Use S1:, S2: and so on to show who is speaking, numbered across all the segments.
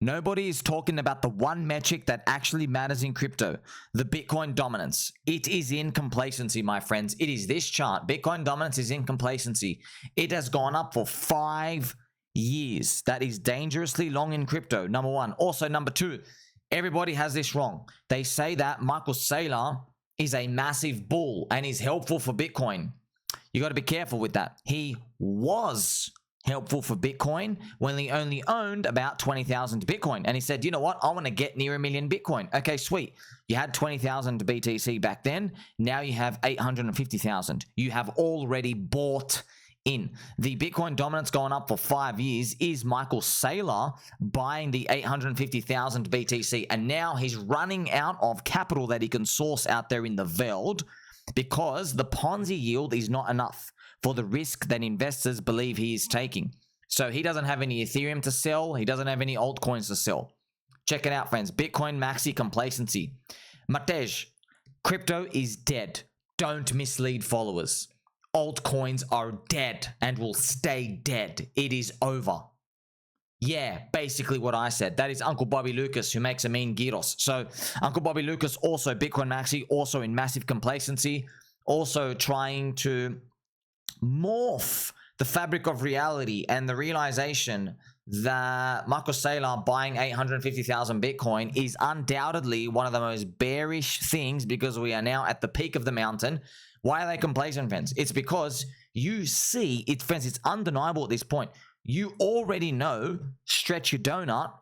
S1: Nobody is talking about the one metric that actually matters in crypto, the Bitcoin dominance. It is in complacency, my friends. It is this chart. Bitcoin dominance is in complacency. It has gone up for 5 years. That is dangerously long in crypto, number one. Also, number two, everybody has this wrong. They say that Michael Saylor is a massive bull and is helpful for Bitcoin. You got to be careful with that. He was helpful for Bitcoin when he only owned about 20,000 Bitcoin. And he said, you know what? I want to get near 1 million Bitcoin. Okay, sweet. You had 20,000 BTC back then. Now you have 850,000. You have already bought in. The Bitcoin dominance going up for 5 years is Michael Saylor buying the 850,000 BTC. And now he's running out of capital that he can source out there in the world because the Ponzi yield is not enough for the risk that investors believe he is taking. So he doesn't have any Ethereum to sell. He doesn't have any altcoins to sell. Check it out, friends. Bitcoin maxi complacency. Matej, crypto is dead. Don't mislead followers. Altcoins are dead and will stay dead. It is over. Yeah, basically what I said. That is Uncle Bobby Lucas, who makes a mean gyros. So Uncle Bobby Lucas, also Bitcoin maxi, also in massive complacency, also trying to morph the fabric of reality and the realization that Michael Saylor buying 850,000 Bitcoin is undoubtedly one of the most bearish things because we are now at the peak of the mountain. Why are they complacent, friends? It's because you see it, friends. It's undeniable at this point. You already know Stretch Your Donut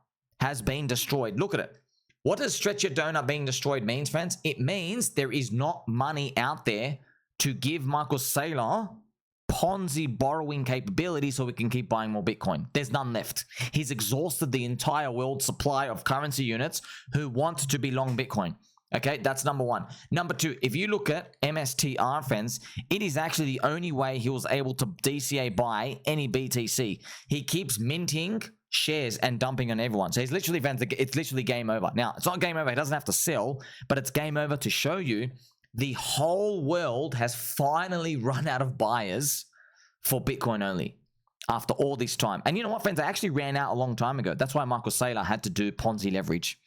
S1: has been destroyed. Look at it. What does Stretch Your Donut being destroyed means, friends? It means there is not money out there to give Michael Saylor Ponzi borrowing capability so we can keep buying more Bitcoin. There's none left. He's exhausted the entire world supply of currency units who want to be long Bitcoin. Okay, that's number one. Number two, if you look at MSTR, friends, it is actually the only way he was able to DCA buy any BTC. He keeps minting shares and dumping on everyone. So he's literally, friends, it's literally game over. Now, it's not game over. He doesn't have to sell, but it's game over to show you the whole world has finally run out of buyers for Bitcoin only after all this time. And you know what, friends? I actually ran out a long time ago. That's why Michael Saylor had to do Ponzi leverage.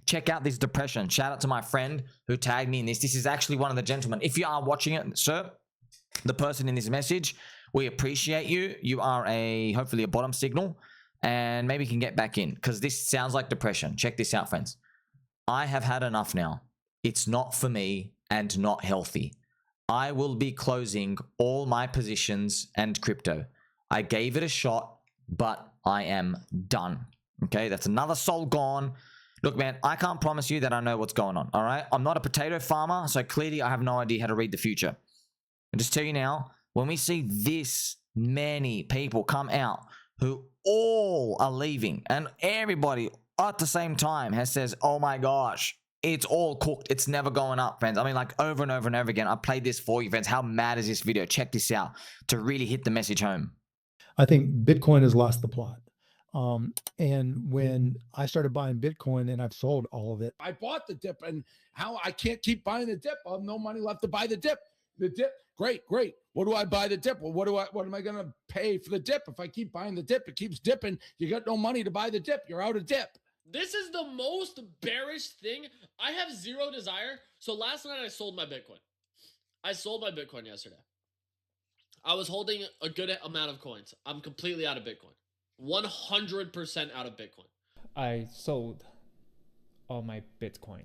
S1: Check out this depression. Shout out to my friend who tagged me in this. This is actually one of the gentlemen. If you are watching it, sir, the person in this message, we appreciate you. You are hopefully a bottom signal, and maybe you can get back in because this sounds like depression. Check this out, friends. I have had enough now. It's not for me and not healthy. I will be closing all my positions and crypto. I gave it a shot, but I am done. Okay, that's another soul gone. Look, man, I can't promise you that I know what's going on, all right? I'm not a potato farmer, so clearly I have no idea how to read the future. And just tell you now, when we see this many people come out who all are leaving, and everybody at the same time says, oh my gosh, it's all cooked. It's never going up, friends. I mean, like over and over and over again. I played this for you, friends. How mad is this video? Check this out to really hit the message home.
S2: I think Bitcoin has lost the plot. And when I started buying Bitcoin and I've sold all of it.
S3: I bought the dip, and how I can't keep buying the dip. I have no money left to buy the dip. The dip, great. What do I buy the dip? Well, what am I going to pay for the dip? If I keep buying the dip, it keeps dipping. You got no money to buy the dip. You're out of dip.
S4: This is the most bearish thing. I have zero desire. So last night I sold my Bitcoin. I sold my Bitcoin yesterday. I was holding a good amount of coins. I'm completely out of Bitcoin. 100% out of Bitcoin.
S5: I sold all my Bitcoin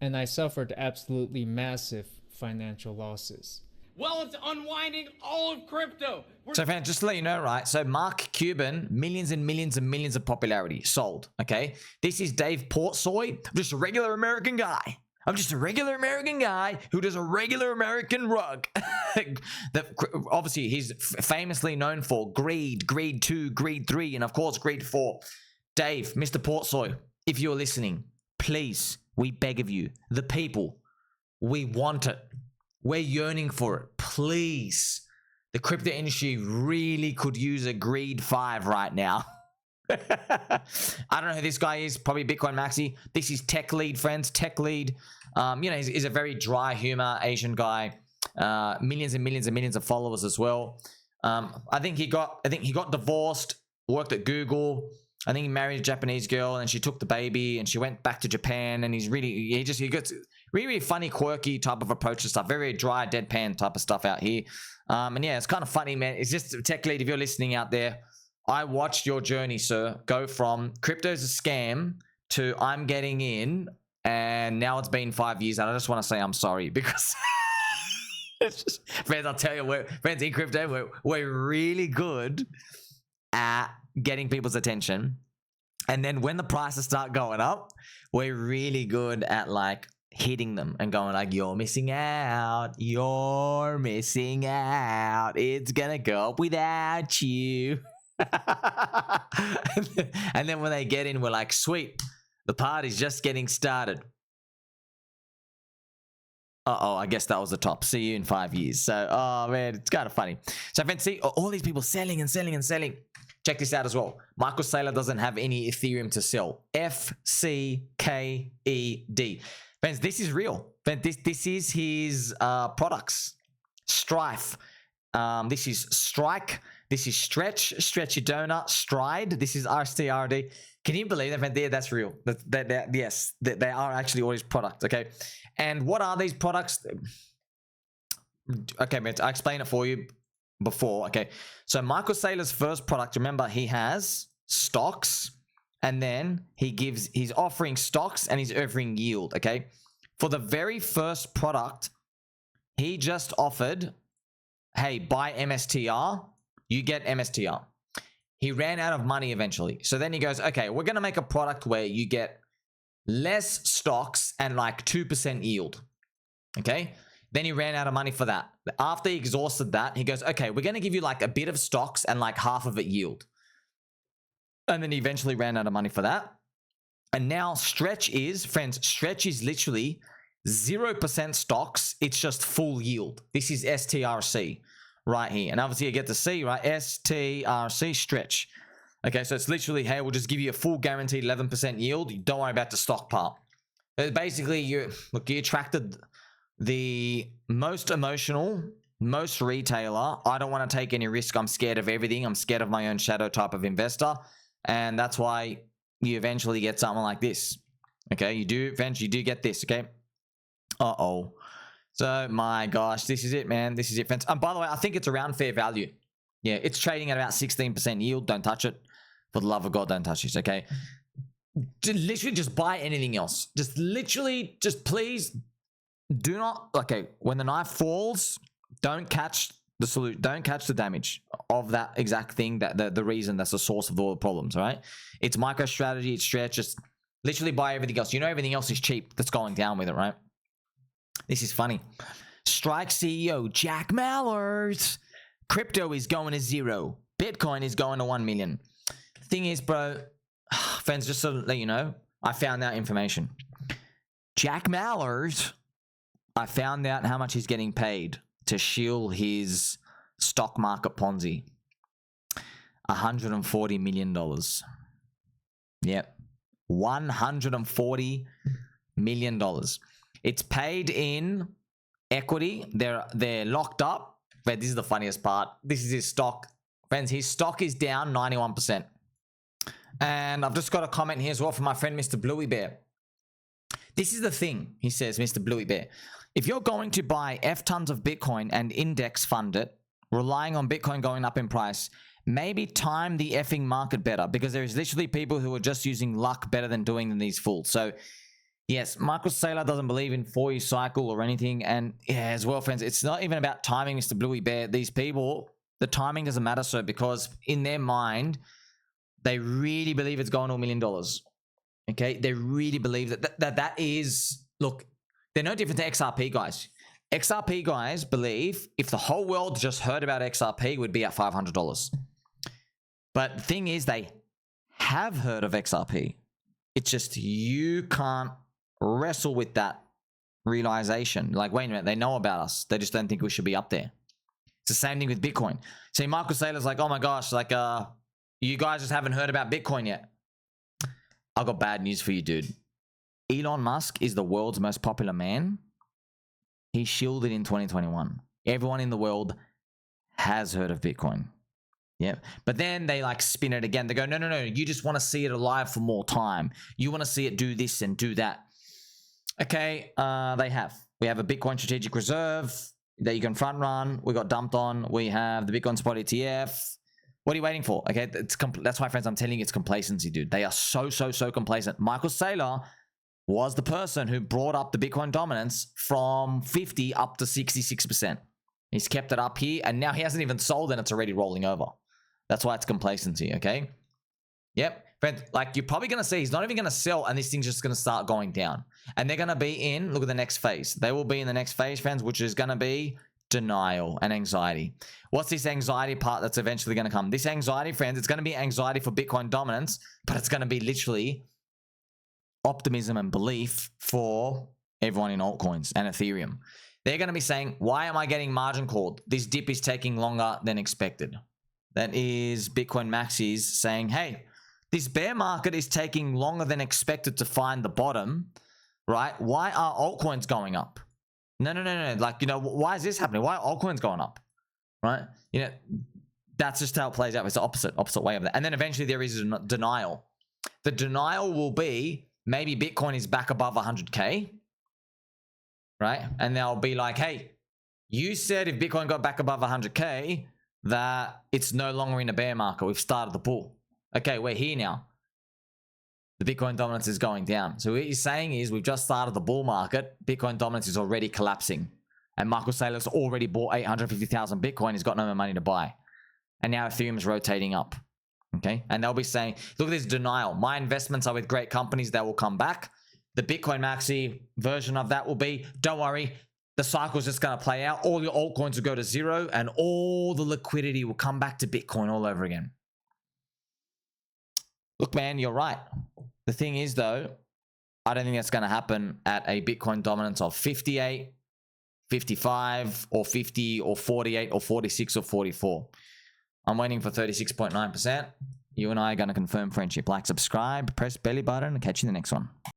S5: and I suffered absolutely massive financial losses.
S6: Well, it's unwinding all of crypto.
S1: So, fans, just to let you know, right? So, Mark Cuban, millions and millions and millions of popularity, sold. Okay, this is Dave Portsoy, just a regular American guy. I'm just a regular American guy who does a regular American rug. Obviously, he's famously known for greed, greed 2, greed 3, and of course, greed 4. Dave, Mr. Portsoy, if you're listening, please, we beg of you, the people, we want it. We're yearning for it. Please. The crypto industry really could use a greed 5 right now. I don't know who this guy is. Probably Bitcoin Maxi. This is TechLead, friends. TechLead. You know, he's a very dry humor Asian guy. Millions and millions and millions of followers as well. I think he got divorced. Worked at Google. I think he married a Japanese girl, and she took the baby, and she went back to Japan. And he gets really funny, quirky type of approach to stuff. Very dry, deadpan type of stuff out here. And yeah, it's kind of funny, man. It's just TechLead. If you're listening out there, I watched your journey, sir, go from crypto's a scam to I'm getting in, and now it's been 5 years, and I just want to say I'm sorry because. It's just, friends, I'll tell you, friends in crypto, we're really good at getting people's attention, and then when the prices start going up, we're really good at like hitting them and going like, you're missing out, it's gonna go up without you. And then when they get in, we're like, sweet, the party's just getting started. Uh-oh, I guess that was the top. See you in 5 years. So, oh man, it's kind of funny. So friends, see all these people selling and selling and selling. Check this out as well. MicroStrategy doesn't have any Ethereum to sell. FCKED. Friends, this is real. Friends, this is his products. Strife. This is Strike. This is Stretch. Stretchy Donut. Stride. This is RSTRD. Can you believe that, friends? Yeah, that's real. Yes, they are actually all his products, okay? And what are these products? Okay, man, I explained it for you before, okay? So MicroStrategy's first product, remember, he has stocks, and then he's offering stocks and he's offering yield, okay? For the very first product, he just offered, hey, buy MSTR, you get MSTR. He ran out of money eventually. So then he goes, okay, we're going to make a product where you get less stocks and like 2% yield. Okay. Then he ran out of money for that. After he exhausted that, he goes, okay, we're going to give you like a bit of stocks and like half of it yield. And then he eventually ran out of money for that. And now Stretch is, friends, Stretch is literally 0% stocks. It's just full yield. This is STRC right here. And obviously you get to see, right? STRC Stretch. Okay, so it's literally, hey, we'll just give you a full guaranteed 11% yield. You don't worry about the stock part. Basically, you attracted the most emotional, most retailer. I don't want to take any risk. I'm scared of everything. I'm scared of my own shadow type of investor. And that's why you eventually get something like this. Okay, you do eventually get this, okay? Uh-oh. So, my gosh, this is it, man. This is it, friends. And by the way, I think it's around fair value. Yeah, it's trading at about 16% yield. Don't touch it. For the love of God, don't touch this, okay? Literally just buy anything else. Just literally, just please do not, okay, when the knife falls, don't catch the salute, don't catch the damage of that exact thing, that the reason that's the source of all the problems, all right? It's MicroStrategy, it's Stretch, just literally buy everything else. You know everything else is cheap that's going down with it, right? This is funny. Strike CEO Jack Mallers. Crypto is going to 0. Bitcoin is going to 1 million. Thing is, bro, friends, just to let you know, I found out information. Jack Mallers, I found out how much he's getting paid to shield his stock market Ponzi. $140 million. Yep. $140 million. It's paid in equity. They're locked up. But this is the funniest part. This is his stock. Friends, his stock is down 91%. And I've just got a comment here as well from my friend, Mr. Bluey Bear. This is the thing, he says, Mr. Bluey Bear. If you're going to buy F tons of Bitcoin and index fund it, relying on Bitcoin going up in price, maybe time the effing market better, because there's literally people who are just using luck better than doing these fools. So yes, MicroStrategy doesn't believe in 4-year cycle or anything. And yeah, as well, friends, it's not even about timing, Mr. Bluey Bear. These people, the timing doesn't matter, so because in their mind, they really believe it's going to $1 million. Okay, they really believe that is, look, they're no different to XRP guys. XRP guys believe if the whole world just heard about XRP, would be at $500. But the thing is, they have heard of XRP. It's just you can't wrestle with that realization. Like, wait a minute, they know about us. They just don't think we should be up there. It's the same thing with Bitcoin. See, MicroStrategy's like, oh my gosh, like, you guys just haven't heard about Bitcoin yet. I've got bad news for you, dude. Elon Musk is the world's most popular man. He shielded in 2021. Everyone in the world has heard of Bitcoin. Yeah. But then they like spin it again. They go, no, no, no. You just want to see it alive for more time. You want to see it do this and do that. Okay. We have a Bitcoin strategic reserve that you can front run. We got dumped on. We have the Bitcoin spot ETF. What are you waiting for? Okay. That's why, friends, I'm telling you, it's complacency, dude. They are so complacent. Michael Saylor was the person who brought up the Bitcoin dominance from 50 up to 66%. He's kept it up here, and now he hasn't even sold, and it's already rolling over. That's why it's complacency, okay? Yep. Friends, like, you're probably going to see he's not even going to sell, and this thing's just going to start going down. And they're going to be in, look at the next phase. They will be in the next phase, friends, which is going to be denial and anxiety. What's this anxiety part that's eventually going to come? This anxiety, friends, it's going to be anxiety for Bitcoin dominance, but it's going to be literally optimism and belief for everyone in altcoins and Ethereum. They're going to be saying, why am I getting margin called? This dip is taking longer than expected. That is Bitcoin Maxis saying, hey, this bear market is taking longer than expected to find the bottom, right? Why are altcoins going up? No. Like, you know, why is this happening? Why are altcoins going up, right? You know, that's just how it plays out. It's the opposite way of that. And then eventually there is a denial. The denial will be maybe Bitcoin is back above 100K, right? And they'll be like, hey, you said if Bitcoin got back above 100K, that it's no longer in a bear market. We've started the bull. Okay, we're here now. The Bitcoin dominance is going down. So what you're saying is we've just started the bull market. Bitcoin dominance is already collapsing. And Michael Saylor's already bought 850,000 Bitcoin. He's got no more money to buy. And now Ethereum is rotating up. Okay, and they'll be saying, look at this denial. My investments are with great companies that will come back. The Bitcoin Maxi version of that will be, don't worry, the cycle is just going to play out. All your altcoins will go to zero and all the liquidity will come back to Bitcoin all over again. Look, man, you're right. The thing is, though, I don't think that's going to happen at a Bitcoin dominance of 58, 55, or 50, or 48, or 46, or 44. I'm waiting for 36.9%. You and I are going to confirm friendship. Like, subscribe, press belly button, and catch you in the next one.